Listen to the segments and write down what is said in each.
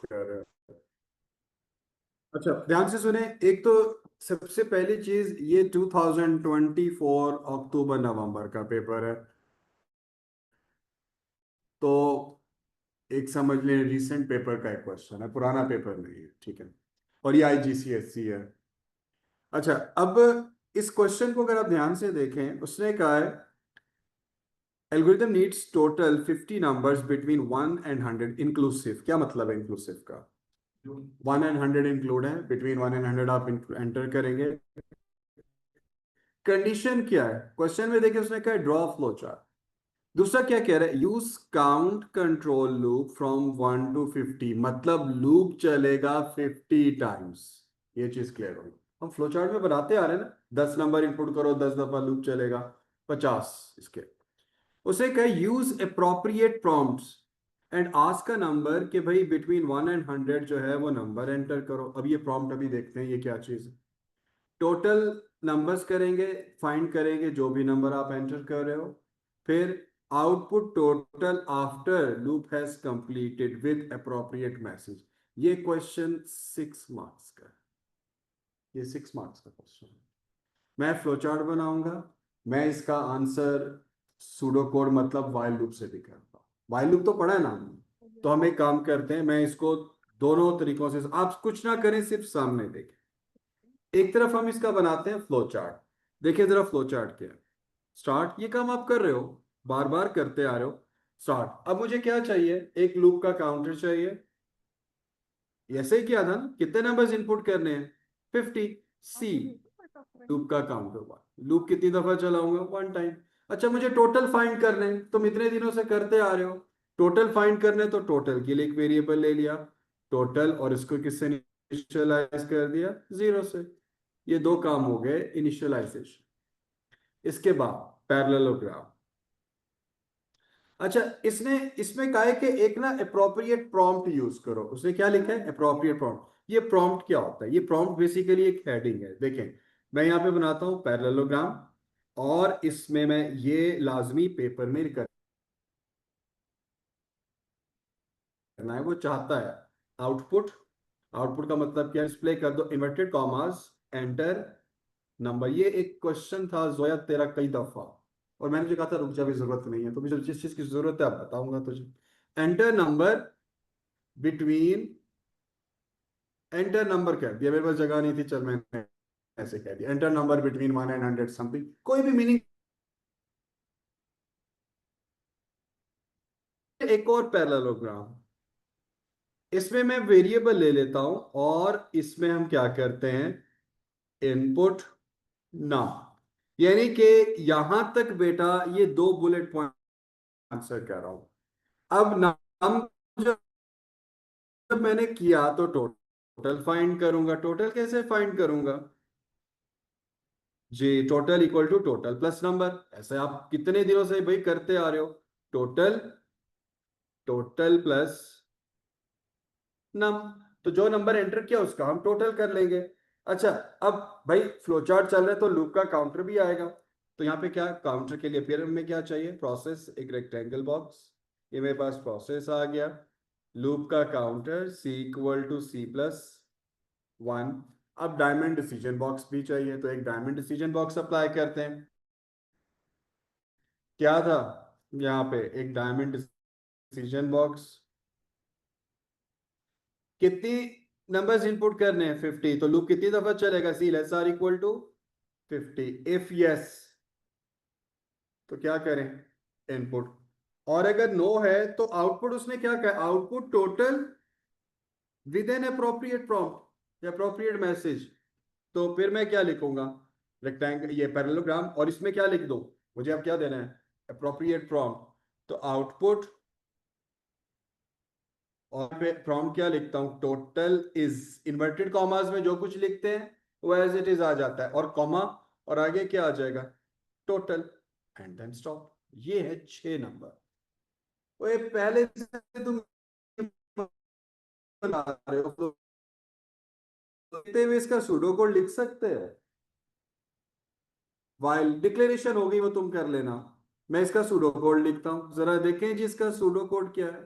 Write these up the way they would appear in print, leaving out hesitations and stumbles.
कर रहे हो। अच्छा ध्यान से सुने। एक तो सबसे पहली चीज, ये 2024 अक्टूबर नवंबर का पेपर है, तो एक समझ लें रिसेंट पेपर का एक क्वेश्चन है, पुराना पेपर नहीं है, ठीक है। और ये IGCSE है। अच्छा, अब इस क्वेश्चन को अगर आप ध्यान से देखें, उसने कहा है algorithm needs total 50 numbers between 1 and 100 inclusive. क्या मतलब है इंक्लूसिव का? 1 एंड 100 इंक्लूड है, बिटवीन 1 एंड 100 आप एंटर करेंगे। कंडीशन क्या है क्वेश्चन में? देखिए उसने कहा है ड्रॉ फ्लो चार्ट। दूसरा क्या कह रहा है? Use count control loop from 1 to 50, मतलब लूप चलेगा 50 टाइम्स। ये चीज क्लियर होगी। हम फ्लो चार्ट में बनाते आ रहे हैं ना, 10 नंबर इनपुट करो, 10 दफा लूप चलेगा, 50 इसके। उसे कहे use appropriate prompts and ask a number कि भाई बिटवीन 1 एंड 100 जो है वो नंबर एंटर करो। अब ये प्रॉम्प्ट अभी देखते हैं ये क्या चीज है। टोटल नंबर्स करेंगे, फाइंड करेंगे जो भी नंबर आप एंटर कर रहे हो, फिर output total after loop has completed with appropriate message. ये क्वेश्चन 6 मार्क्स का है। ये 6 मार्क्स का क्वेश्चन है। मैं फ्लोचार्ट बनाऊंगा, मैं इसका आंसर सूडो कोड मतलब वाइल लूप से भी करता हूँ। वाइल लूप तो पढ़ा है ना हमने, तो हम एक काम करते हैं, मैं इसको दोनों तरीकों से, आप कुछ ना करें सिर्फ सामने देखें। एक तरफ हम इसका बनाते हैं फ्लो चार्ट। देखिए जरा फ्लो चार्ट क्या है। स्टार्ट, ये काम आप कर रहे हो, बार बार करते आ रहे हो। स्टार्ट, अब मुझे क्या चाहिए? एक लूप का काउंटर चाहिए। ऐसे ही किया था ना, कितने नंबर्स इनपुट करने हैं? 50। सी लूप का काउंटर 1, लूप कितनी दफा चलाऊंगा? 1 टाइम। अच्छा मुझे टोटल फाइंड करने हैं, तुम इतने दिनों से करते आ रहे हो। टोटल फाइंड करने, तो टोटल के लिए एक वेरिएबल ले लिया टोटल, और इसको किससे इनिशियलाइज कर दिया? 0 से। ये दो काम हो गए इनिशियलाइजेशन। इसके बाद पैरेललोग्राम। अच्छा, इसने इसमें कहा है कि एक ना अप्रोप्रिएट प्रॉम्प्ट यूज करो। उसने क्या लिखा है? Appropriate prompt. ये प्रॉम्प्ट क्या होता है? ये प्रॉम्प्ट बेसिकली एक हेडिंग है। देखें मैं यहां पे बनाता हूं पैरेललोग्राम, और इसमें मैं ये लाजमी पेपर में करना है। वो चाहता है आउटपुट, आउटपुट का मतलब क्या? डिस्प्ले कर दो इन्वर्टेड कॉमास एंटर नंबर। ये एक क्वेश्चन था जोया तेरा कई दफा, और मैंने तुझे कहा था रुक जा, भी जरूरत नहीं है, तो मुझे जिस चीज की जरूरत है आप बताऊंगा तुझे। Enter number between, enter number कह दिया, मेरे पास जगह नहीं थी, चल मैंने ऐसे कह दिया enter number between 1 and 100 something, कोई भी मीनिंग। एक और पैरेललोग्राम, इसमें मैं वेरिएबल ले लेता हूं, और इसमें हम क्या करते हैं? इनपुट नाम, यानी कि यहां तक बेटा ये 2 बुलेट पॉइंट आंसर कर रहा हूं। अब नाम जब मैंने किया तो टोटल फाइंड करूंगा। टोटल कैसे फाइंड करूंगा जी? Total equal to total plus number. ऐसे आप कितने दिनों से भाई करते आ रहे हो। टोटल, टोटल प्लस नम, तो जो नंबर एंटर किया उसका हम टोटल कर लेंगे। अच्छा, अब भाई फ्लोचार्ट चल रहा है तो लूप का काउंटर भी आएगा। तो यहाँ पे क्या काउंटर के लिए फिर हमें क्या चाहिए? प्रोसेस, एक रेक्टेंगल बॉक्स। ये मेरे पास प्रोसेस आ गया। लूप का काउंटर C = C+1। अब डायमंड डिसीजन बॉक्स भी चाहिए, तो एक डायमंड डिसीजन बॉक्स अप्लाई करते हैं। क्या था यहाँ पे? एक डायमंड डिसीजन बॉक्स। कितनी नंबर्स इनपुट करने हैं? 50, तो लूप कितनी दफा चलेगा? C <50 इफ यस, तो क्या करें? इनपुट। और अगर नो है तो आउटपुट उसने क्या कहा? Output total with an appropriate prompt या अप्रोप्रिएट मैसेज। तो फिर मैं क्या लिखूंगा? रेक्टेंगल, ये पैरेललोग्राम, और इसमें क्या लिख दूं? मुझे अब क्या देना है? Appropriate prompt. तो आउटपुट, और पे प्रॉम्प्ट क्या लिखता हूं? टोटल इज, इन्वर्टेड कॉमास में जो कुछ लिखते हैं वो एज इट इज आ जाता है, और कॉमा, और आगे क्या आ जाएगा? Total, and then stop. ये है 6 नंबर। वो पहले से तुम बना रहे हो तो देखते हुए इसका सूडो कोड लिख सकते हैं। वाइल डिक्लेरेशन होगी वो तुम कर लेना। मैं इसका सूडो कोड लिखता हूं, जरा देखें जी इसका सूडो कोड क्या है।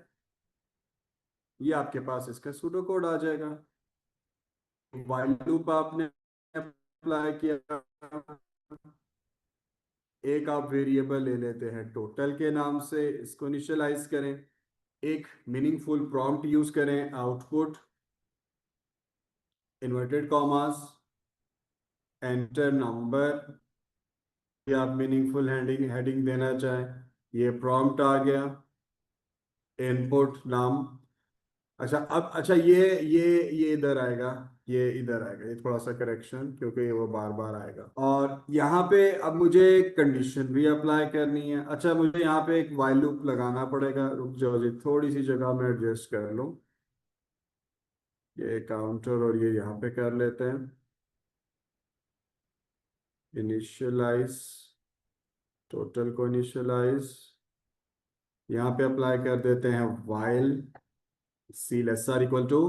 ये आपके पास इसका सूडो कोड आ जाएगा। while लूप आपने अप्लाई किया, एक आप वेरिएबल ले लेते हैं टोटल के नाम से, इसको इनिशियलाइज करें, एक मीनिंगफुल प्रॉम्प्ट यूज करें, output inverted commas enter number, ये आप मीनिंगफुल हेडिंग हेडिंग देना चाहें, ये प्रॉम्प्ट आ गया, इनपुट नाम। अच्छा अब अच्छा ये इधर आएगा, ये इधर आएगा, ये थोड़ा सा करेक्शन क्योंकि वो बार बार आएगा। और यहाँ पे अब मुझे कंडीशन भी अप्लाई करनी है। अच्छा मुझे यहाँ पे एक while लूप लगाना पड़ेगा, रुक जाओ जी, थोड़ी सी जगह में एडजस्ट कर लूँ, ये काउंटर और ये यहाँ पे कर लेते हैं, इनिशियलाइज, टोटल को इनिशियलाइज, यहाँ पे अप्लाई कर देते हैं while c less or equal to,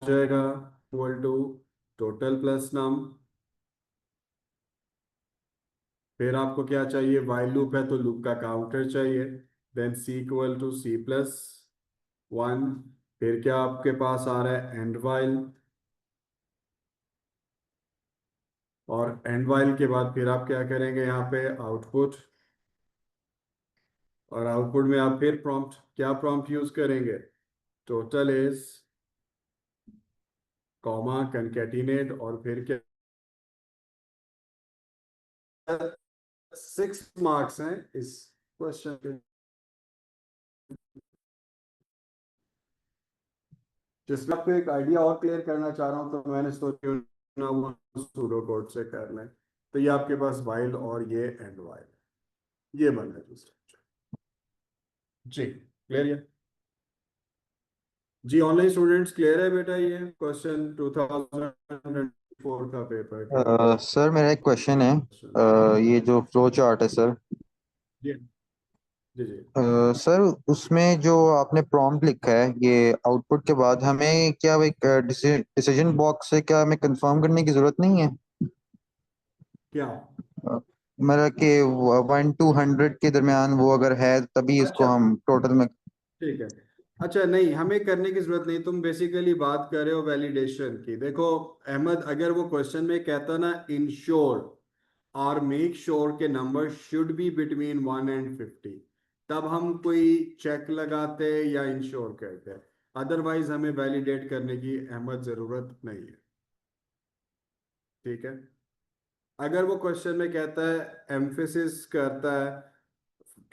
जाएगा equal to total plus num. फिर आपको क्या चाहिए, while लूप है तो लूप का काउंटर चाहिए, then c equal to c plus one. फिर क्या आपके पास आ रहा है, एंड while, और एंड while के बाद फिर आप क्या करेंगे, यहाँ पे आउटपुट, और आउटपुट में आप फिर प्रॉम्प्ट, क्या प्रॉम्प्ट यूज करेंगे, टोटल इज कॉमा कंकेटिनेट, और फिर क्या, 6 मार्क्स हैं इस क्वेश्चन के, जिसमें आपको एक आइडिया और क्लियर करना चाह रहा हूँ तो मैंने सोचा ना वो सूडो कोड से कर लें। तो ये आपके पास while और ये एंड while, ये बन है दूसरा। जी क्लियर है जी, ऑनलाइन स्टूडेंट्स क्लियर है बेटा, ये क्वेश्चन 2024 का पेपर का सर मेरा एक क्वेश्चन है। क्वेश्चन। ये जो फ्लो चार्ट है सर, जी जी जी। सर उसमें जो आपने प्रॉम्प्ट लिखा है, ये आउटपुट के बाद हमें क्या वो एक डिसीजन बॉक्स है, क्या हमें कंफर्म करने की जरूरत नहीं है? क्या, मतलब कि 1 to 100 के दरमियान वो अगर है तभी इसको अच्छा हम टोटल में। ठीक है, अच्छा नहीं हमें करने की जरूरत नहीं, तुम बेसिकली बात कर रहे हो वैलिडेशन की। देखो अहमद, अगर वो क्वेश्चन में कहता ना इंश्योर और मेक श्योर के number should be between 1 and 50, तब हम कोई चेक लगाते या इंश्योर करते, अदरवाइज हमें वैलिडेट करने की अहमद जरूरत नहीं है। ठीक है, अगर वो क्वेश्चन में कहता है, एम्फेसिस करता है,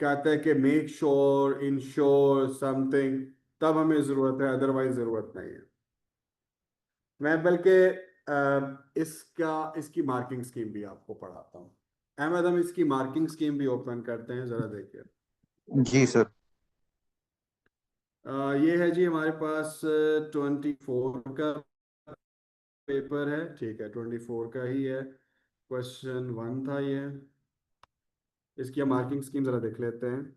कहता है कि मेक श्योर इंश्योर समथिंग, तब हमें जरूरत है, अदरवाइज जरूरत नहीं है। मैं बल्कि इसकी मार्किंग स्कीम भी आपको पढ़ाता हूँ। अहमद हम इसकी मार्किंग स्कीम भी ओपन करते हैं, जरा देखिए। जी सर। ये है जी हमारे पास 24 का पेपर है, ठीक है 24 का ही है, क्वेश्चन 1 था ये। इसकी हम मार्किंग स्कीम जरा देख लेते हैं।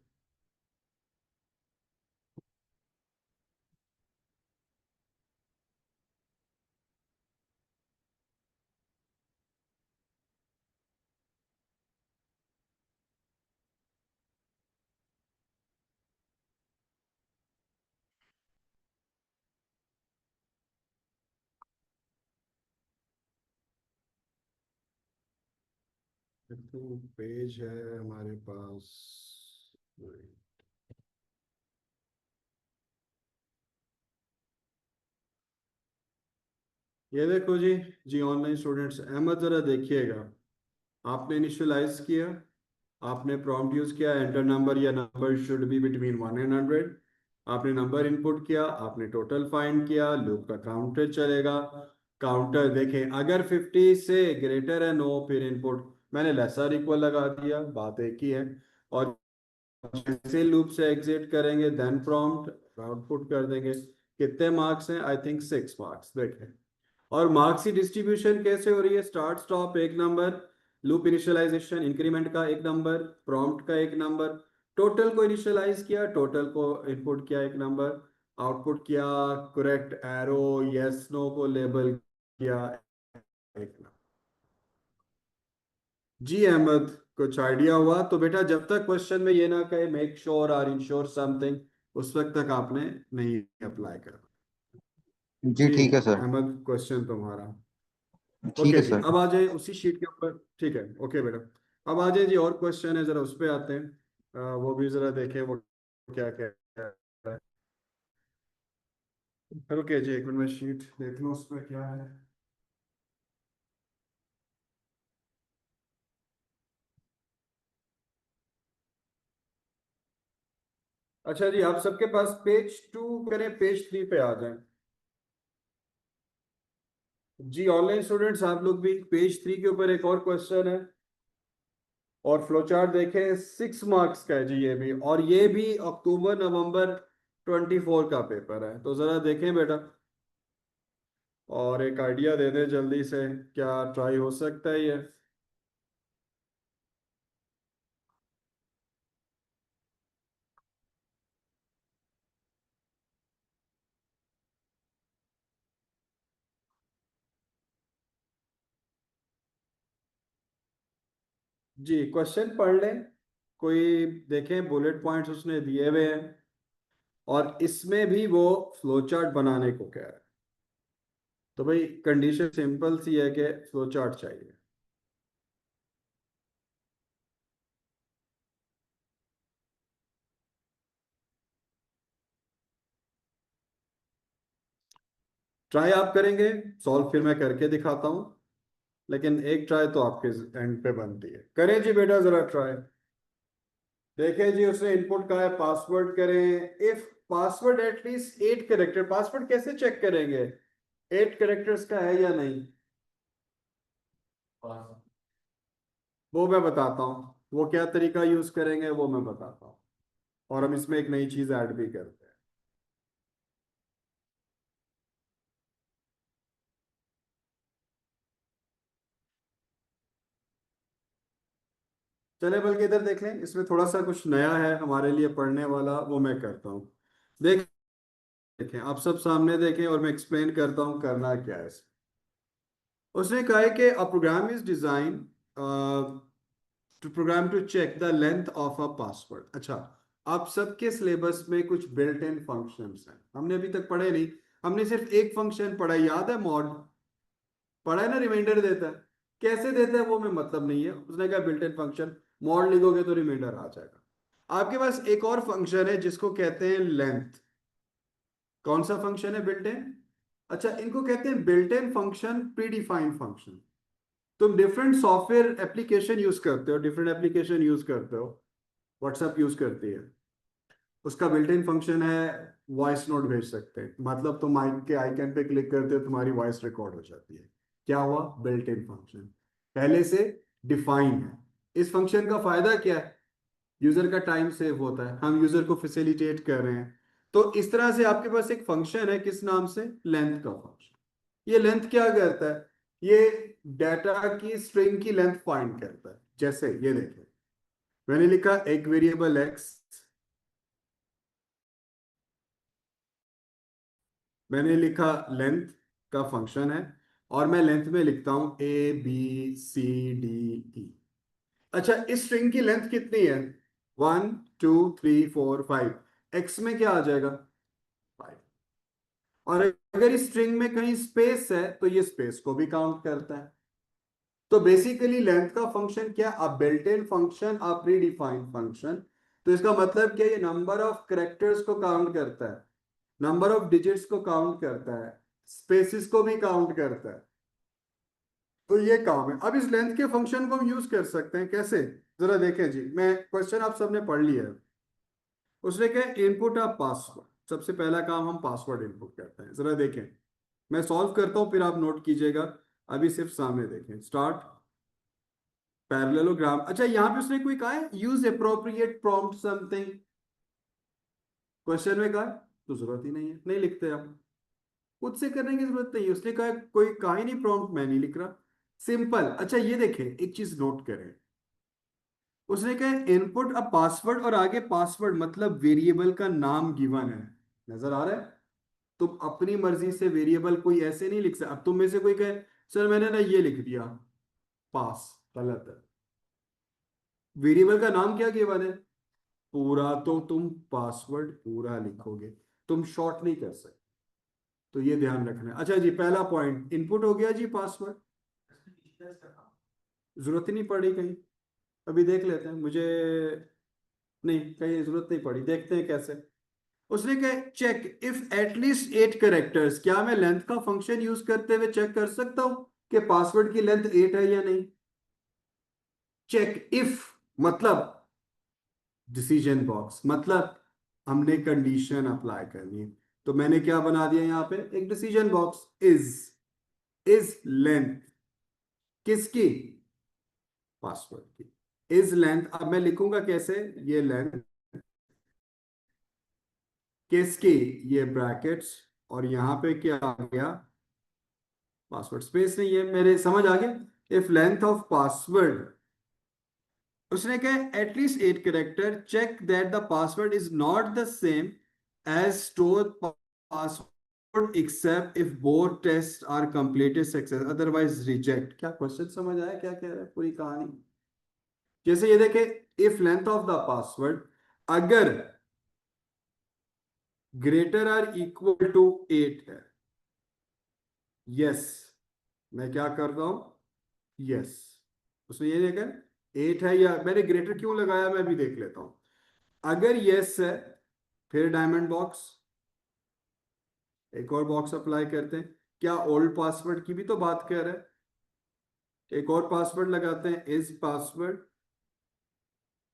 तो पेज है हमारे पास, ये देखो जी। जी ऑनलाइन स्टूडेंट्स, अहमद जरा देखिएगा, आपने इनिशियलाइज किया, आपने प्रॉम्प्ट यूज किया, एंटर नंबर या number should be between 1 and 100, आपने नंबर इनपुट किया, आपने टोटल फाइंड किया, लूप का काउंटर चलेगा, काउंटर देखें अगर 50 से ग्रेटर है नो, फिर इनपुट मैंने लेसर इक्वल लगा दिया, बात एक ही है। और जैसे लूप से एग्जिट करेंगे देन प्रॉम्प्ट आउटपुट कर देंगे। कितने मार्क्स हैं, आई थिंक 6 मार्क्स, देखें। और मार्क्स की डिस्ट्रीब्यूशन कैसे हो रही है, start stop 1 number, loop initialization increment का 1 नंबर, प्रॉम्प्ट का 1 नंबर, टोटल को इनिशियलाइज किया, टोटल को इनपुट किया 1 नंबर, आउटपुट किया, करेक्ट एरो यस नो को लेबल किया 1 नंबर। जी अहमद, कुछ आइडिया हुआ तो बेटा, जब तक क्वेश्चन में ये ना कहे make sure or ensure something, उस वक्त तक आपने नहीं अप्लाई करना। जी जी ठीक है सर। अहमद, क्वेश्चन तुम्हारा। ठीक ओके है जी, सर। अब आ जाए उसी शीट के ऊपर। ठीक है, ओके बेटा। अब आ जाए जी, और क्वेश्चन है, जरा उस पे आते हैं। वो भी जरा देखें वो क्या क्या है। ओके जी, एक मिनट में शीट देख लूँ उसमें क्या है। अच्छा जी, आप सबके पास पेज 2 करें, पेज 3 पे आ जाएं। जी ऑनलाइन स्टूडेंट्स, आप लोग भी पेज 3 के ऊपर एक और क्वेश्चन है। और फ्लो चार्ट देखें, 6 मार्क्स का है जी ये भी, और ये भी अक्टूबर नवंबर 24 का पेपर है, तो जरा देखें बेटा और एक आइडिया दे दें जल्दी से, क्या ट्राई हो सकता है ये। जी क्वेश्चन पढ़ लें, कोई देखें बुलेट पॉइंट्स उसने दिए हुए हैं, और इसमें भी वो फ्लो चार्ट बनाने को कह रहा है। तो भाई कंडीशन सिंपल सी है कि फ्लो चार्ट चाहिए। ट्राई आप करेंगे, सॉल्व फिर मैं करके दिखाता हूँ, लेकिन एक ट्राई तो आपके एंड पे बनती है। करें जी बेटा जरा ट्राई। देखें जी, उसने इनपुट कहा है पासवर्ड करें, if password at least 8 character, password कैसे चेक करेंगे 8 कैरेक्टर्स का है या नहीं। वो मैं बताता हूँ, वो क्या तरीका यूज करेंगे वो मैं बताता हूँ, और हम इसमें एक नई चीज ऐड भी करते हैं। चले बल्कि इधर देख लें, इसमें थोड़ा सा कुछ नया है हमारे लिए पढ़ने वाला, वो मैं करता हूँ। देखें आप सब सामने देखें, और मैं एक्सप्लेन करता हूँ करना क्या है। उसने कहा है कि a program is design to program to check the length of a password. अच्छा, आप सबके सिलेबस में कुछ बिल्ट इन फंक्शंस हैं, हमने अभी तक पढ़े नहीं। हमने सिर्फ एक फंक्शन पढ़ा है, याद है, मॉड पढ़ा है ना, रिमाइंडर देता है। कैसे देता है वो में मतलब नहीं है, उसने कहा बिल्ट इन फंक्शन, मॉड लिखोगे तो रिमाइंडर आ जाएगा। आपके पास एक और फंक्शन है जिसको कहते हैं लेंथ। कौन सा फंक्शन है बिल्ट इन? अच्छा, इनको कहते हैं built in function, pre defined function. तुम डिफरेंट सॉफ्टवेयर एप्लीकेशन यूज करते हो, डिफरेंट एप्लीकेशन यूज करते हो, व्हाट्सएप यूज करती है, उसका बिल्ट इन फंक्शन है वॉइस नोट भेज सकते हैं, मतलब तुम माइक के आइकन पे क्लिक करते हो, तुम्हारी वॉइस रिकॉर्ड हो जाती है। क्या हुआ? बिल्ट इन फंक्शन, पहले से डिफाइन है। इस फंक्शन का फायदा क्या है? यूजर का टाइम सेव होता है, हम यूजर को फैसिलिटेट कर रहे हैं। तो इस तरह से आपके पास एक फंक्शन है, किस नाम से? लेंथ का फंक्शन। ये लेंथ क्या करता है? ये डाटा की स्ट्रिंग की लेंथ फाइंड करता है। जैसे ये देखो, मैंने लिखा एक वेरिएबल एक्स, मैंने लिखा लेंथ का फंक्शन है, और मैं लेंथ में लिखता हूं ABCDE। अच्छा, इस स्ट्रिंग की लेंथ कितनी है? 1 2 3 4 5। एक्स में क्या आ जाएगा? 5। और अगर इस स्ट्रिंग में कहीं स्पेस है तो ये स्पेस को भी काउंट करता है। तो बेसिकली लेंथ का फंक्शन क्या? अ built in function, a pre defined function. तो इसका मतलब क्या? ये नंबर ऑफ करेक्टर्स को काउंट करता है, नंबर ऑफ डिजिट्स को काउंट करता है, स्पेसिस को भी काउंट करता है। तो ये काम है। अब इस लेंथ के फंक्शन को हम यूज कर सकते हैं कैसे? जरा देखें जी, मैं क्वेश्चन आप सबने पढ़ लिया है। उसने कहा इनपुट अ पासवर्ड, सबसे पहला काम हम पासवर्ड इनपुट करते हैं। जरा देखें, मैं सॉल्व करता हूं फिर आप नोट कीजिएगा। अभी सिर्फ सामने देखें, स्टार्ट पैरेललोग्राम। अच्छा, यहां पे उसने कोई कहा है use appropriate prompt something, question में कहा है? तो जरूरत ही नहीं है, नहीं लिखते आप, खुद से करने की जरूरत नहीं है। उसने कहा कोई कहा ही नहीं प्रॉम्प्ट, मैं नहीं लिख रहा, सिंपल। अच्छा ये देखें, एक चीज नोट करें, उसने कहा इनपुट अ पासवर्ड, और आगे पासवर्ड मतलब वेरिएबल का नाम गिवन है, नजर आ रहा है? तुम अपनी मर्जी से वेरिएबल कोई ऐसे नहीं लिख सकते। अब तुम में से कोई कहे सर मैंने ना ये लिख दिया, पास, गलत है। वेरिएबल का नाम क्या गिवन है? पूरा, तो तुम पासवर्ड पूरा लिखोगे, तुम शॉर्ट नहीं कर सकते। तो ये ध्यान रखना है। अच्छा जी, पहला पॉइंट इनपुट हो गया जी, पासवर्ड। जरूरत ही नहीं पड़ी कहीं, अभी देख लेते हैं। मुझे नहीं, कहीं जरूरत नहीं पड़ी, देखते हैं कैसे। उसने कहा चेक इफ एटलीस्ट 8 कैरेक्टर्स, क्या मैं लेंथ का फंक्शन यूज करते हुए चेक कर सकता हूं कि पासवर्ड की लेंथ 8 है या नहीं? चेक इफ मतलब डिसीजन बॉक्स, मतलब हमने कंडीशन अप्लाई करनी है। तो मैंने क्या बना दिया यहां पे, एक डिसीजन बॉक्स। इज लेंथ किसकी? पासवर्ड की। इज लेंथ, अब मैं लिखूंगा कैसे, ये लेंथ किसकी, ये ब्रैकेट्स, और यहां पे क्या आ गया, पासवर्ड। स्पेस नहीं है, मेरे समझ आ गया। इफ लेंथ ऑफ पासवर्ड, उसने कहा at least 8 character, check that the password is not the same as store password accept if both test are completed success, otherwise reject. क्या क्वेश्चन समझ आया क्या कह रहा है पूरी कहानी? जैसे ये देखे, if length of the password अगर ग्रेटर आर इक्वल टू 8 है, यस, मैं क्या कर रहा हूं, यस। उसने ये देखा 8 है, या मैंने ग्रेटर क्यों लगाया मैं भी देख लेता हूं। अगर यस है, फिर डायमंड बॉक्स, एक और बॉक्स अप्लाई करते हैं। क्या ओल्ड पासवर्ड की भी तो बात कर रहे हैं, एक और पासवर्ड लगाते हैं, is password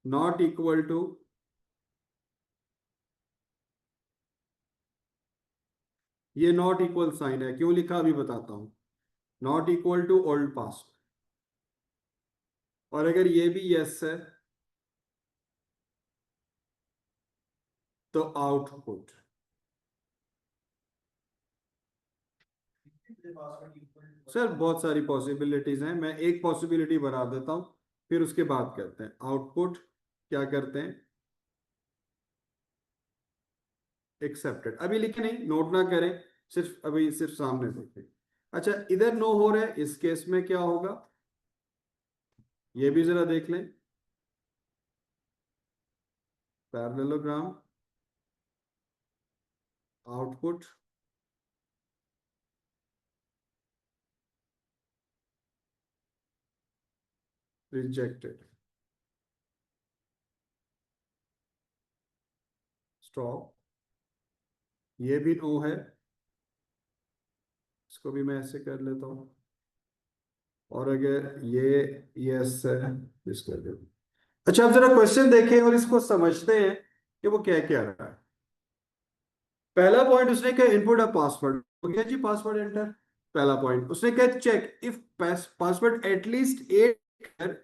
not equal to, ये नॉट इक्वल साइन है, क्यों लिखा अभी बताता हूं, not equal to old password. और अगर ये भी यस है, तो आउटपुट, सर बहुत सारी पॉसिबिलिटीज हैं, मैं एक पॉसिबिलिटी बना देता हूं, फिर उसके बाद करते हैं आउटपुट। क्या करते हैं, एक्सेप्टेड, अभी लिखे नहीं, नोट ना करें, सिर्फ अभी सिर्फ सामने देखें। अच्छा, इधर नो हो रहा है, इस केस में क्या होगा, ये भी जरा देख लें। पैरेललोग्राम, आउटपुट, रिजेक्टेड, स्टॉप, ये भी नो है, इसको भी मैं ऐसे कर लेता हूं। और अगर ये यस है, इसको कर देता हूं। अच्छा, अब जरा क्वेश्चन देखें और इसको समझते हैं कि वो क्या क्या रहा है। पहला पॉइंट उसने कहा इनपुट अ पासवर्ड, हो गया जी पासवर्ड एंटर। पहला पॉइंट उसने कहा check if password at least 8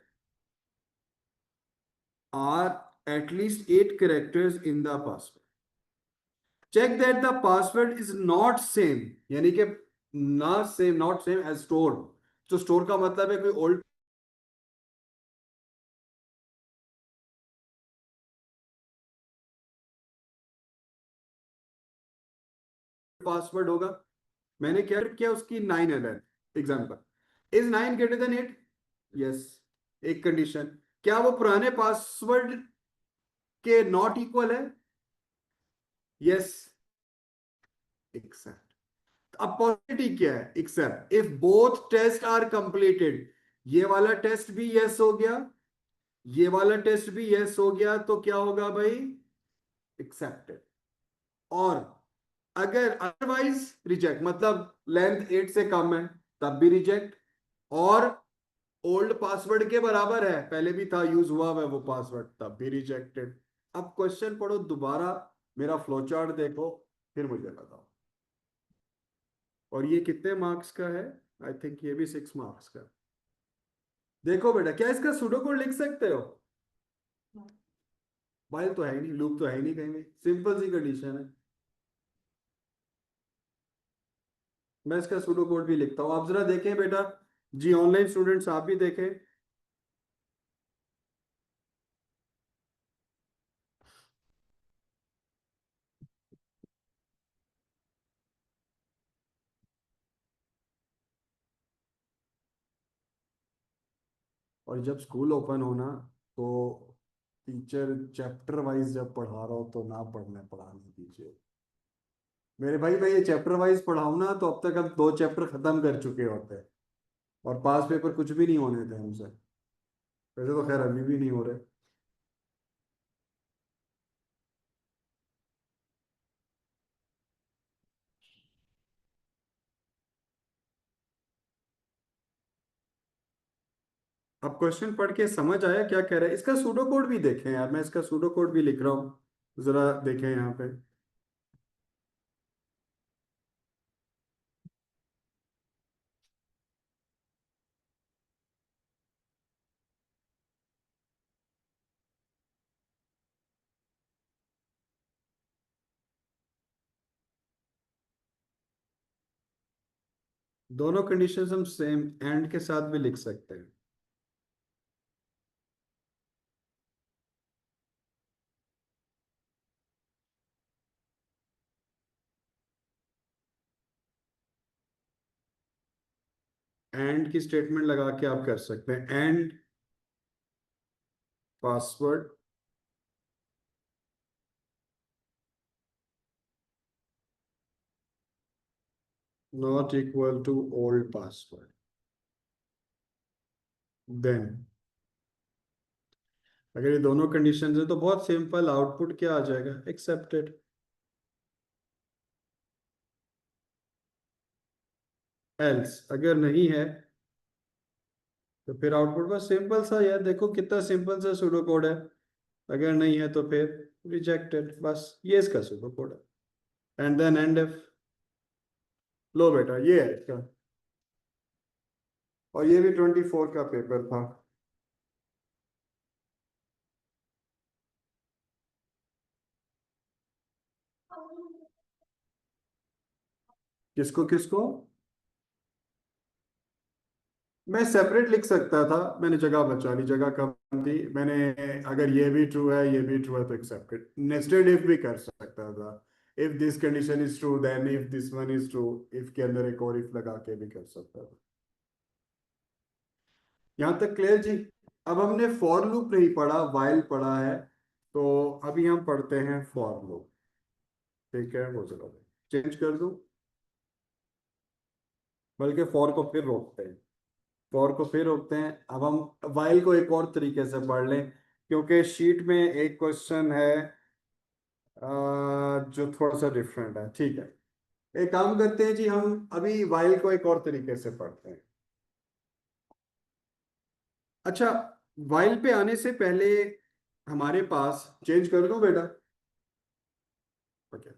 are at least 8 characters in the password, check that the password is not same, यानी कि ना same, not same as store. तो स्टोर का मतलब है कोई ओल्ड पासवर्ड होगा। मैंने क्या किया, उसकी 9 है length, example is 9 greater than 8, yes. एक कंडीशन, क्या वो पुराने पासवर्ड के नॉट इक्वल है, यस, एक्सेप्ट। अब पॉसिबिलिटी क्या है, accept if both test are completed, ये वाला टेस्ट भी यस हो गया, ये वाला टेस्ट भी यस हो गया, तो क्या होगा भाई, एक्सेप्टेड। और अगर अदरवाइज रिजेक्ट, मतलब लेंथ 8 से कम है, तब भी रिजेक्ट। और ओल्ड पासवर्ड के बराबर है, पहले भी था यूज हुआ है वो पासवर्ड, तब भी रिजेक्टेड। अब क्वेश्चन पढ़ो दोबारा, मेरा फ्लो चार्ट देखो, फिर मुझे बताओ। और ये कितने मार्क्स का है, आई थिंक ये भी 6 मार्क्स का। देखो बेटा, क्या इसका सूडो कोड लिख सकते हो? फाइल तो है ही नहीं, लूप तो है ही नहीं कहीं भी, सिंपल सी कंडीशन है। मैं इसका सूडो कोड भी लिखता हूं, आप जरा देखें बेटा। जी ऑनलाइन स्टूडेंट्स आप भी देखें। और जब स्कूल ओपन होना, तो टीचर चैप्टर वाइज जब पढ़ा रहा हो तो ना पढ़ाने दीजिए मेरे भाई। मैं ये चैप्टर वाइज पढ़ाऊँ ना तो अब तक हम 2 चैप्टर खत्म कर चुके होते हैं और पास पेपर कुछ भी नहीं होने थे हमसे। वैसे तो खैर अभी भी नहीं हो रहे। अब क्वेश्चन पढ़ के समझ आया क्या कह रहा है? इसका सूडो कोड भी देखें यार, मैं इसका सूडो कोड भी लिख रहा हूँ, जरा देखें यहाँ पे। दोनों कंडीशंस हम सेम एंड के साथ भी लिख सकते हैं। एंड की स्टेटमेंट लगा के आप कर सकते हैं, and password not equal to old password. Then अगर ये दोनों कंडीशंस है तो बहुत सिंपल, आउटपुट क्या आ जाएगा? एक्सेप्टेड। एल्स अगर नहीं है तो फिर आउटपुट बस सिंपल सा यार, देखो कितना सिंपल सा सूडो कोड है। अगर नहीं है तो फिर रिजेक्टेड, बस ये इसका सूडो कोड है। And then end if. लो बेटा ये है इसका। और ये भी 24 का पेपर था। किसको किसको? मैं सेपरेट लिख सकता था, मैंने जगह बचा ली, जगह कम थी मैंने। अगर ये भी ट्रू है ये भी ट्रू है तो एक्सेप्टेड। नेस्टेड इफ भी कर सकता था, if this condition is true then if this one is true, if के अंदर एक और इफ लगा के भी कर सकता था। यहां तक क्लियर जी? अब हमने फॉर लूप नहीं पढ़ा, वाइल पढ़ा है, तो अभी हम पढ़ते हैं फॉर लूप। ठीक है, वो चलो चेंज कर दूं, बल्कि फॉर को फिर रोकते हैं। फॉर को फिर रोकते हैं। अब हम वाइल को एक और तरीके से पढ़ लें, क्योंकि शीट में एक क्वेश्चन है जो थोड़ा सा डिफरेंट है। ठीक है, एक काम करते हैं जी, हम अभी वाइल को एक और तरीके से पढ़ते हैं। अच्छा, वाइल पे आने से पहले हमारे पास, चेंज कर दो बेटा। ओके,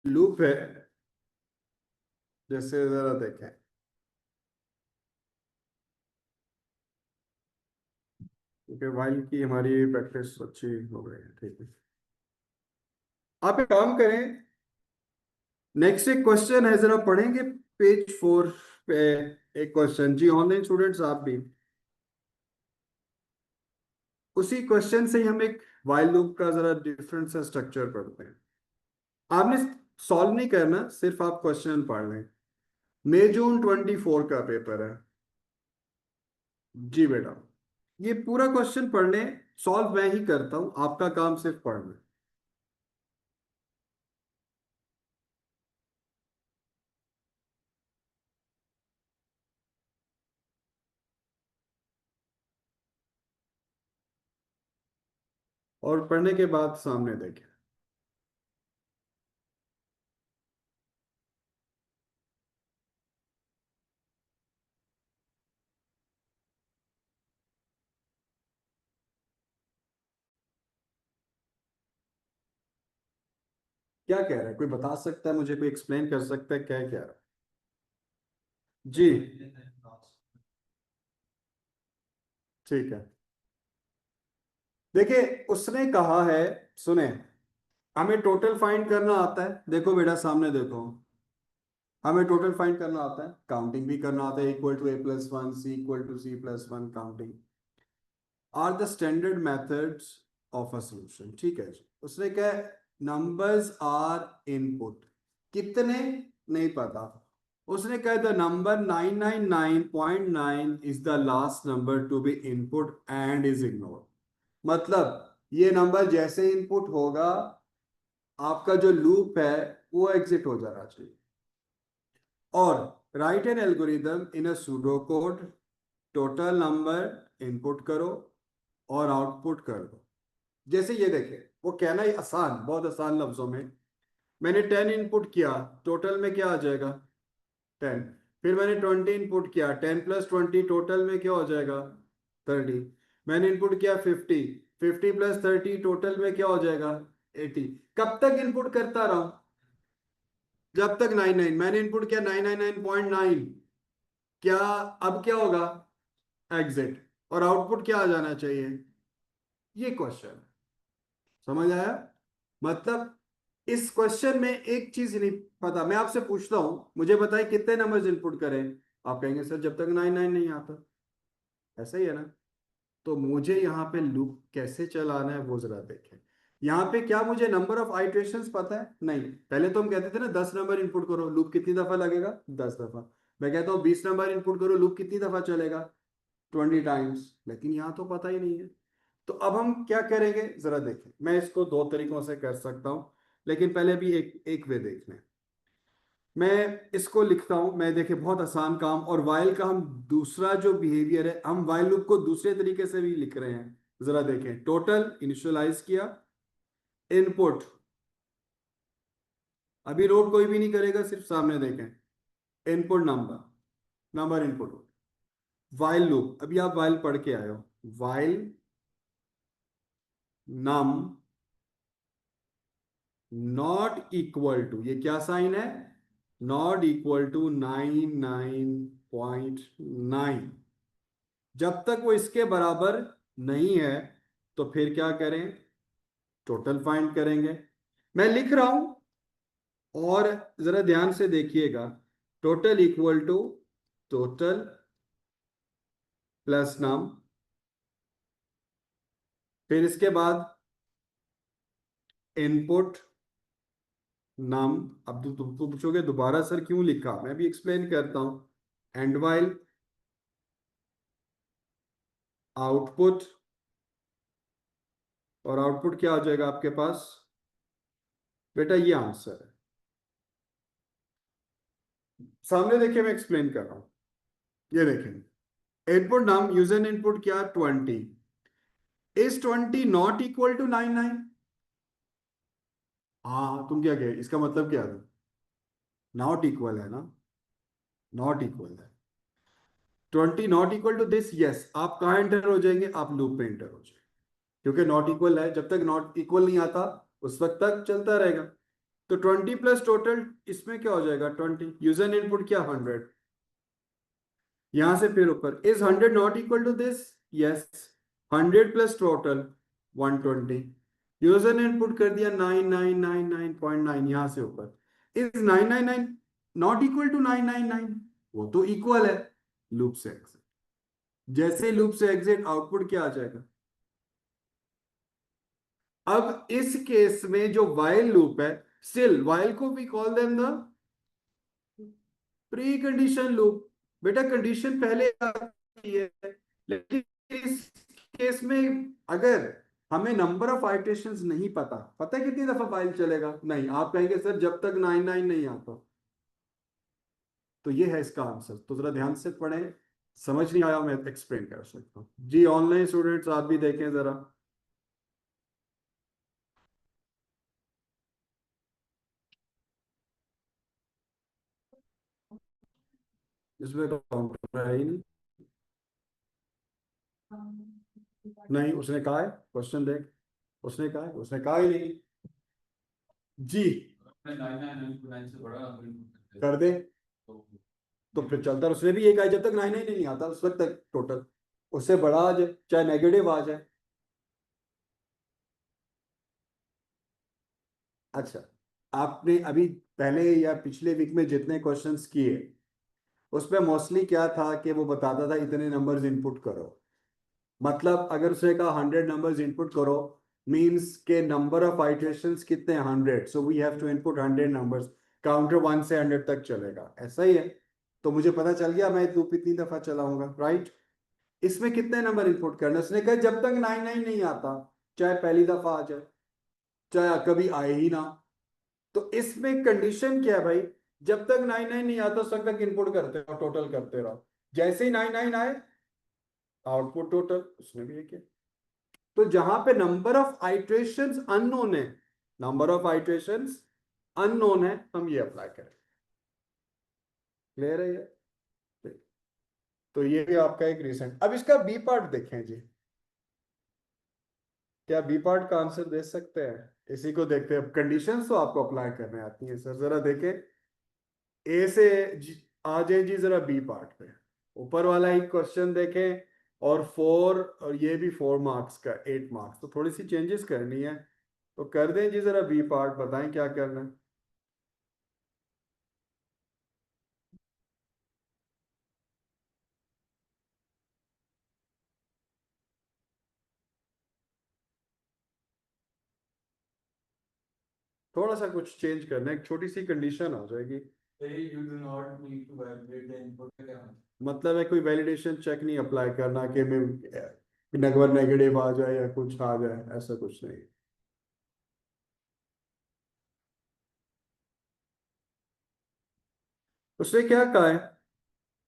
लूप है, जैसे जरा देखें, क्योंकि वाइल की हमारी प्रैक्टिस अच्छी हो गई है। ठीक है, आप एक काम करें, नेक्स्ट एक क्वेश्चन है, जरा पढ़ेंगे पेज 4 पे। एक क्वेश्चन जी, ऑनलाइन स्टूडेंट्स आप भी, उसी क्वेश्चन से ही हम एक वाइल लूप का जरा डिफरेंट सा स्ट्रक्चर पढ़ते हैं। आपने सॉल्व नहीं करना, सिर्फ आप क्वेश्चन पढ़ लें। मई जून 24 का पेपर है जी बेटा। ये पूरा क्वेश्चन पढ़ लें, सॉल्व मैं ही करता हूं, आपका काम सिर्फ पढ़ना। और पढ़ने के बाद सामने देखें। क्या कह रहा है, कोई बता सकता है मुझे? कोई एक्सप्लेन कर सकता है क्या कह रहा है जी? ठीक है, देखिए उसने कहा है, सुने, हमें टोटल फाइंड करना आता है। देखो बेटा सामने देखो, हमें टोटल फाइंड करना आता है, काउंटिंग भी करना आता है, equal to a+1, c equal to c+1, counting are the standard methods of a solution. ठीक है जी, उसने कहा नंबर्स आर इनपुट, कितने नहीं पता, उसने कहा the number 999.9 is the last number to be input and is ignore. मतलब ये नंबर जैसे इनपुट होगा आपका जो लूप है वो एग्जिट हो जाना चाहिए। और राइट एन एल्गोरिदम इन अ pseudo code, total number input करो और आउटपुट कर दो। जैसे ये देखें, वो कहना ही आसान, बहुत आसान लफ्जों में, मैंने 10 इनपुट किया, टोटल में क्या आ जाएगा 10। फिर मैंने 20 इनपुट किया, 10 प्लस 20 टोटल में क्या हो जाएगा 30। मैंने इनपुट किया 50, 50 प्लस 30 टोटल में क्या हो जाएगा 80। कब तक इनपुट करता रहा? जब तक 99। मैंने इनपुट किया 999.9, क्या अब क्या होगा एग्जिट, और आउटपुट क्या आ जाना चाहिए? ये क्वेश्चन समझ आया? मतलब इस क्वेश्चन में एक चीज नहीं पता, मैं आपसे पूछता हूं मुझे बताइए कितने नंबर्स इनपुट करें, आप कहेंगे सर जब तक 99 नहीं आता। ऐसा ही है ना? तो मुझे यहाँ पे लूप कैसे चलाना है वो जरा देखें। यहाँ पे क्या मुझे नंबर ऑफ आइट्रेशंस पता है? नहीं। पहले तो हम कहते थे ना 10 नंबर इनपुट करो, लूप कितनी दफा लगेगा 10 दफा। मैं कहता हूँ 20 नंबर इनपुट करो, लूप कितनी दफा चलेगा 20 टाइम्स। लेकिन यहाँ तो पता ही नहीं है। तो अब हम क्या करेंगे जरा देखें। मैं इसको दो तरीकों से कर सकता हूं, लेकिन पहले भी एक एक वे देख लें। मैं इसको लिखता हूं, मैं देखे बहुत आसान काम। और वाइल का हम दूसरा जो बिहेवियर है, हम वाइल लूप को दूसरे तरीके से भी लिख रहे हैं। जरा देखें, टोटल इनिशियलाइज किया, इनपुट, अभी लोड कोई भी नहीं करेगा, सिर्फ सामने देखें, input number, number input, while loop. अभी आप वाइल पढ़ के आए हो, while num not equal to, ये क्या साइन है, नॉट इक्वल टू 99.9। जब तक वो इसके बराबर नहीं है तो फिर क्या करें, टोटल फाइंड करेंगे। मैं लिख रहा हूं और जरा ध्यान से देखिएगा, total equal to total plus num, फिर इसके बाद इनपुट नम। अब तुम पूछोगे दोबारा सर क्यों लिखा, मैं भी एक्सप्लेन करता हूं। एंड वाइल आउटपुट, और आउटपुट क्या आ जाएगा आपके पास बेटा, ये आंसर है। सामने देखिए, मैं एक्सप्लेन कर रहा हूं। ये देखें, इनपुट नाम यूजर इनपुट क्या 20, इज 20 नॉट इक्वल टू 99? हाँ, तुम क्या कहे, इसका मतलब क्या है? नॉट इक्वल है ना, नॉट इक्वल है। 20 not equal to this, yes. आप कहाँ एंटर हो जाएंगे, आप लूप पे एंटर हो जाएंगे, क्योंकि नॉट इक्वल है। जब तक नॉट इक्वल नहीं आता उस वक्त तक चलता रहेगा। तो 20 प्लस टोटल, इसमें क्या हो जाएगा 20, यूजर इनपुट क्या 100, यहां से फिर ऊपर, is 100 not equal to this, yes. 100 plus total 120, user ने इनपुट कर दिया 9999.9, यहां से ऊपर, इज 999 नॉट इक्वल टू 999? वो तो इक्वल है। लूप से एग्जिट, जैसे लूप से एग्जिट आउटपुट क्या आ जाएगा? अब इस केस में जो वाइल लूप है, स्टिल वाइल को भी call them the pre condition loop. बेटा कंडीशन पहले आती है, लेकिन इस केस में अगर हमें नंबर ऑफ आइटरेशंस नहीं पता, पता है कितनी दफा वाइल चलेगा, नहीं। आप कहेंगे सर जब तक 99 नहीं आता। तो ये है इसका आंसर। तो जरा ध्यान से पढ़ें, समझ नहीं आया मैं एक्सप्लेन कर सकता हूँ जी। ऑनलाइन स्टूडेंट्स आप भी देखें जरा, इसमें काउंटर है ही नहीं। नहीं, उसने कहा है, क्वेश्चन देख, उसने कहा है, उसने कहा ही नहीं जी। कर दे, तो फिर चलता, उसने भी ये कहा जब तक 99 नहीं आता उस वक्त तक टोटल, उससे बड़ा आ जाए चाहे नेगेटिव आ जाए। अच्छा, आपने अभी पहले या पिछले वीक में जितने क्वेश्चंस किए उसमें मोस्टली क्या था कि वो बताता था इतने नंबर्स इनपुट करो। मतलब अगर उसने कहा 100 नंबर्स इनपुट करो, मींस के नंबर ऑफ आइटरेशंस कितने 100, so we have to input 100 numbers. Counter 1 से 100 तक चलेगा, ऐसा ही है। तो मुझे पता चल गया मैं लूप इतनी दफा चलाऊंगा, राइट। इसमें कितने नंबर इनपुट करना, उसने कहा जब तक 99 नहीं आता, चाहे पहली दफा आ जाए चाहे कभी आए ही ना। तो इसमें कंडीशन क्या है भाई, जब तक 99 नहीं आता उस वक्त तक इनपुट करते रहो, टोटल करते रहो, जैसे ही 99 आए आउटपुट टोटल, उसने भी ये किया। तो जहां पे नंबर ऑफ आइट्रेशंस अननोन है, नंबर ऑफ आइट्रेशंस अननोन है, हम ये अप्लाई करें। क्लियर है ये? तो ये भी आपका एक रीजन। अब इसका बी पार्ट देखें जी, क्या बी पार्ट का आंसर दे सकते हैं? इसी को देखते हैं। अब कंडीशंस तो आपको अप्लाई करने आती हैं सर, जरा देखें। ए से आ जाए जी जरा बी पार्ट पे, ऊपर वाला ही क्वेश्चन देखें, और 4, और ये भी 4 मार्क्स का, 8 मार्क्स, तो थोड़ी सी चेंजेस करनी है, तो कर दें जी जरा बी पार्ट, बताएं क्या करना है। थोड़ा सा कुछ चेंज करना है, एक छोटी सी कंडीशन आ जाएगी। You do not need to validate the input account. मतलब है कोई वैलिडेशन चेक नहीं अप्लाई करना कि मैं नंबर नेगेटिव आ जाए या कुछ आ जाए, ऐसा कुछ नहीं। उसने क्या कहा है,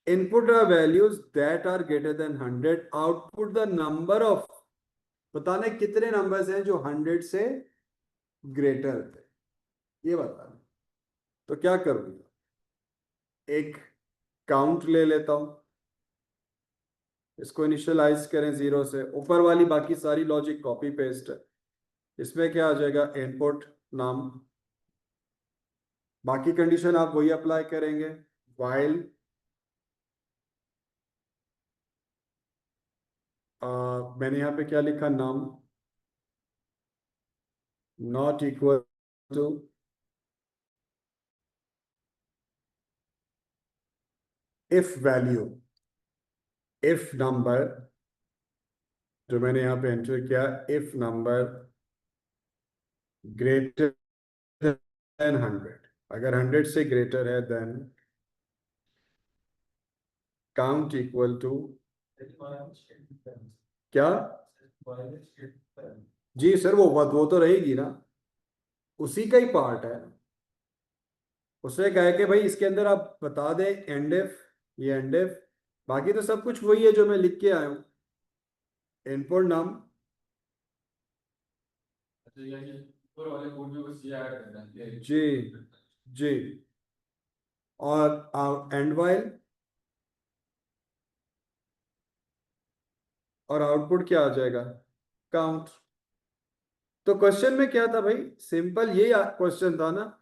input values that are greater than 100, output the number of, बताना है कितने नंबर्स हैं जो 100 से ग्रेटर थे, ये बताना। तो क्या करूंगा, एक काउंट ले लेता हूं, इसको इनिशियलाइज करें 0 से, ऊपर वाली बाकी सारी लॉजिक कॉपी पेस्ट है। इसमें क्या आ जाएगा, इनपुट नाम, बाकी कंडीशन आप वही अप्लाई करेंगे, वाइल मैंने यहाँ पे क्या लिखा, num not equal to if value, if number, जो मैंने यहाँ पे एंटर किया, इफ नंबर ग्रेटर देन 100, अगर 100 से ग्रेटर है देन काउंट इक्वल टू क्या। जी सर, वो तो रहेगी ना, उसी का ही पार्ट है। उसने कहा कि भाई इसके अंदर आप बता दें एंड इफ, ये एंड इफ, बाकी तो सब कुछ वही है जो मैं लिख के आया हूं, इनपुट नाम। अच्छा यानी ऊपर वाले कोड में बस ये ऐड करना है जी जी, और एंड वाइल, और आउटपुट क्या आ जाएगा, काउंट। तो क्वेश्चन में क्या था भाई, सिंपल ये क्वेश्चन था ना।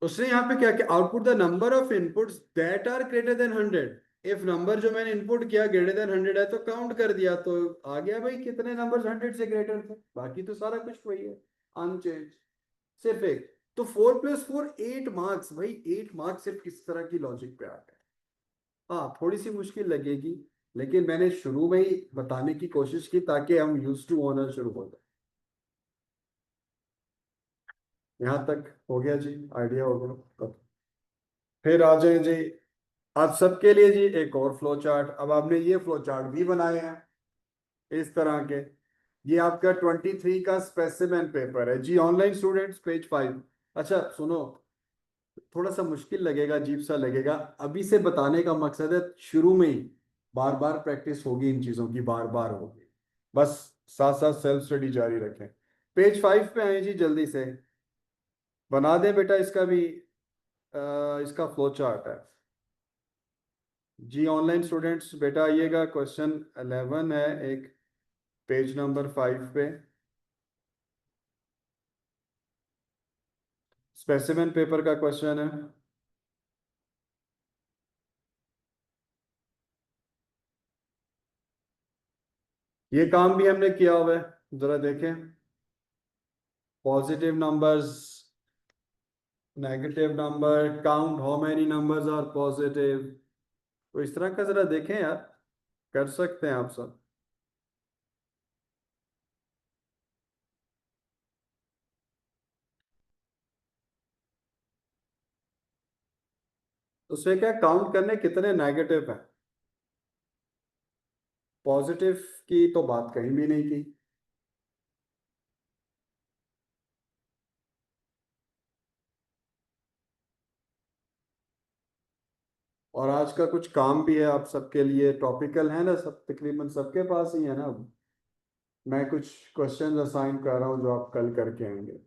उसने यहाँ पे क्या किया, output the number of inputs that are greater than 100, if number जो मैंने इनपुट किया ग्रेटर देन 100 है तो काउंट कर दिया, तो आ गया भाई कितने नंबर्स 100 से ग्रेटर थे, बाकी तो सारा कुछ वही है, अनचेंज, सिर्फ एक। तो 4 + 4 8 मार्क्स भाई, 8 मार्क्स सिर्फ किस तरह की लॉजिक पे आ गए। हाँ थोड़ी सी मुश्किल लगेगी, लेकिन मैंने शुरू में ही बताने की कोशिश की ताकि हम यूज टू होना शुरू हो जाए। यहाँ तक हो गया जी, आइडिया हो गया। फिर आ जाए जी, आप सबके लिए जी एक और फ्लो चार्ट। अब आपने ये फ्लो चार्ट भी बनाए हैं इस तरह के। ये आपका 23 का स्पेसिमेन पेपर है जी, ऑनलाइन स्टूडेंट्स, पेज 5। अच्छा सुनो, थोड़ा सा मुश्किल लगेगा, अजीब सा लगेगा, अभी से बताने का मकसद है शुरू में ही बार बार प्रैक्टिस होगी इन चीज़ों की, बार बार होगी, बस साथ साथ सेल्फ स्टडी जारी रखें। पेज 5 पे आए जी, जल्दी से बना दें बेटा इसका भी, इसका फ्लो चार्ट है जी। ऑनलाइन स्टूडेंट्स बेटा आइएगा, क्वेश्चन 11 है एक, पेज नंबर 5 पे, स्पेसिमेन पेपर का क्वेश्चन है। ये काम भी हमने किया हुआ है, जरा देखें, positive numbers, negative number, count how many numbers are positive, तो इस तरह का जरा देखें यार, कर सकते हैं आप सब। उसमें क्या काउंट करने कितने नेगेटिव हैं, पॉजिटिव की तो बात कहीं भी नहीं की। और आज का कुछ काम भी है आप सबके लिए, टॉपिकल है ना, सब तकरीबन सबके पास ही है ना। अब मैं कुछ क्वेश्चन असाइन कर रहा हूँ जो आप कल करके आएंगे।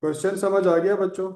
क्वेश्चन समझ आ गया बच्चों?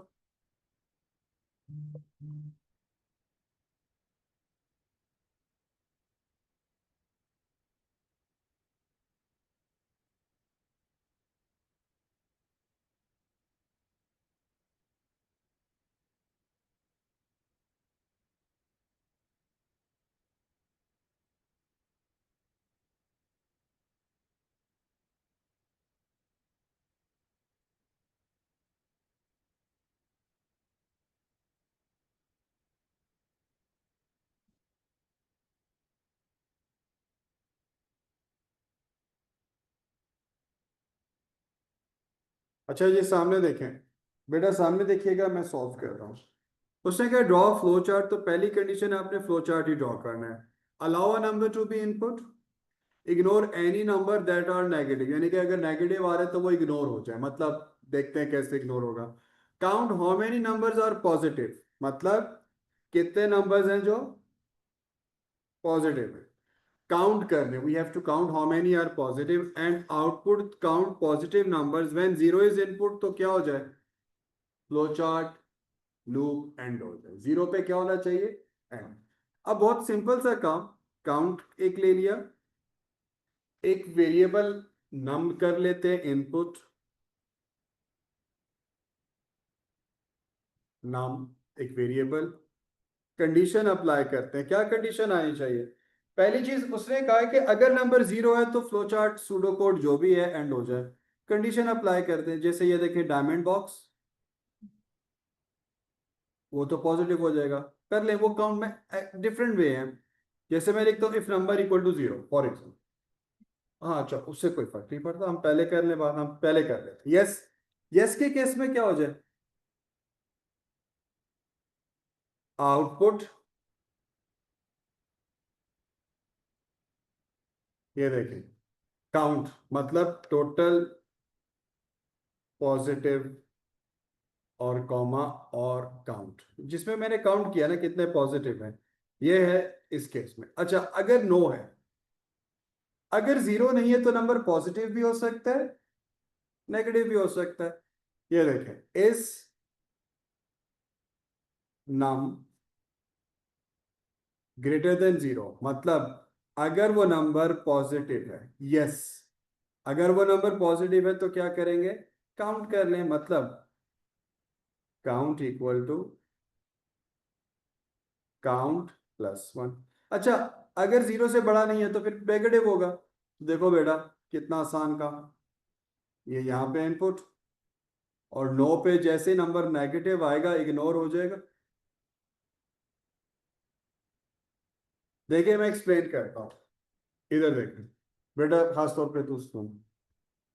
अच्छा ये सामने देखें, बेटा सामने देखिएगा, मैं सॉल्व कर रहा हूँ। उसने कहा ड्रॉ फ्लो चार्ट, तो पहली कंडीशन आपने फ्लो चार्ट ही ड्रॉ करना है। Allow a number to be input, ignore any number that are negative, यानी कि अगर नेगेटिव आ रहे हैं तो वो इग्नोर हो जाए। मतलब देखते हैं कैसे इग्नोर होगा। Count how many numbers are positive, मतलब कितने नंबर्स हैं जो पॉजिटिव है। काउंट करने, we have to count how many are positive and output count positive numbers when zero is input, तो क्या हो जाए, फ्लो चार्ट लूप एंड हो जाए। जीरो पे क्या होना चाहिए, एंड। अब बहुत सिंपल सा काम, काउंट एक ले लिया, एक वेरिएबल नम कर लेते हैं इनपुट, नाम एक वेरिएबल, कंडीशन अप्लाई करते हैं। क्या कंडीशन आनी चाहिए, पहली चीज उसने कहा है कि अगर नंबर जीरो है तो फ्लो चार्ट सूडो कोड जो भी है एंड हो जाए। कंडीशन अप्लाई करते हैं, जैसे ये देखें डायमंड बॉक्स, वो तो पॉजिटिव हो जाएगा। कर ले, वो काउंट में डिफरेंट वे है। जैसे मैं लिखता हूँ if number equal to zero for example, हाँ अच्छा उससे कोई फर्क नहीं पड़ता, हम पहले कर ले बात, हम पहले कर लेते। यस, यस के केस में क्या हो जाए, आउटपुट ये देखें, काउंट मतलब टोटल पॉजिटिव और कॉमा और काउंट, जिसमें मैंने काउंट किया ना कितने पॉजिटिव हैं, ये है इस केस में। अच्छा अगर नो है, अगर जीरो नहीं है तो नंबर पॉजिटिव भी हो सकता है नेगेटिव भी हो सकता है। ये देखें इस नम ग्रेटर देन जीरो, मतलब अगर वो नंबर पॉजिटिव है, यस अगर वो नंबर पॉजिटिव है तो क्या करेंगे, काउंट कर लें, मतलब count equal to count plus one. अच्छा अगर जीरो से बड़ा नहीं है तो फिर नेगेटिव होगा। देखो बेटा कितना आसान काम, ये यहां पे इनपुट, और नो पे जैसे नंबर नेगेटिव आएगा इग्नोर हो जाएगा। देखिए मैं एक्सप्लेन करता हूँ, इधर देखें बेटा, खास तौर पे तू सुन।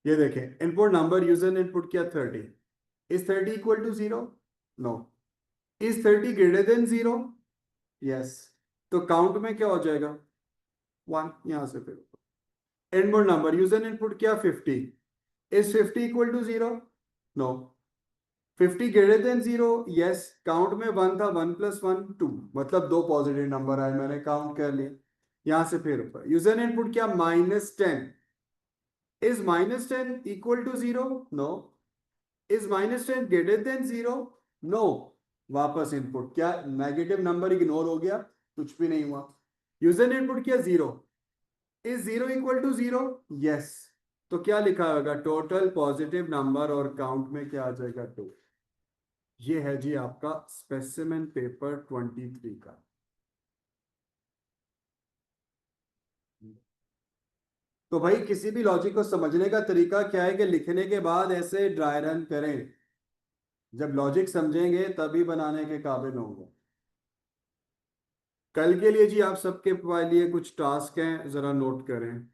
ये देखें इनपुट नंबर, यूजर ने इनपुट किया 30, is 30 equal to zero, no. Is 30 greater than zero, yes. तो काउंट में क्या हो जाएगा, वन, यहां से फिर इनपुट नंबर, यूजर ने इनपुट किया 50, is 50 equal to zero, no. 50 greater than zero, yes. Count में वन था, वन प्लस वन टू, मतलब दो पॉजिटिव नंबर आए, मैंने काउंट कर लिया। यहां से फिर ऊपर यूजर ने इनपुट किया -10, is -10 equal to zero, no. Is -10 greater than zero, no. वापस इनपुट, क्या नेगेटिव नंबर इग्नोर हो गया, कुछ भी नहीं हुआ। यूजर ने इनपुट किया zero, is zero equal to zero, yes. तो क्या लिखा होगा, टोटल पॉजिटिव नंबर, और काउंट में क्या आ जाएगा, टू। ये है जी आपका स्पेसिमेन पेपर 23 का। तो भाई किसी भी लॉजिक को समझने का तरीका क्या है कि लिखने के बाद ऐसे ड्राई रन करें, जब लॉजिक समझेंगे तभी बनाने के काबिल होंगे। कल के लिए जी आप सबके लिए कुछ टास्क हैं, जरा नोट करें।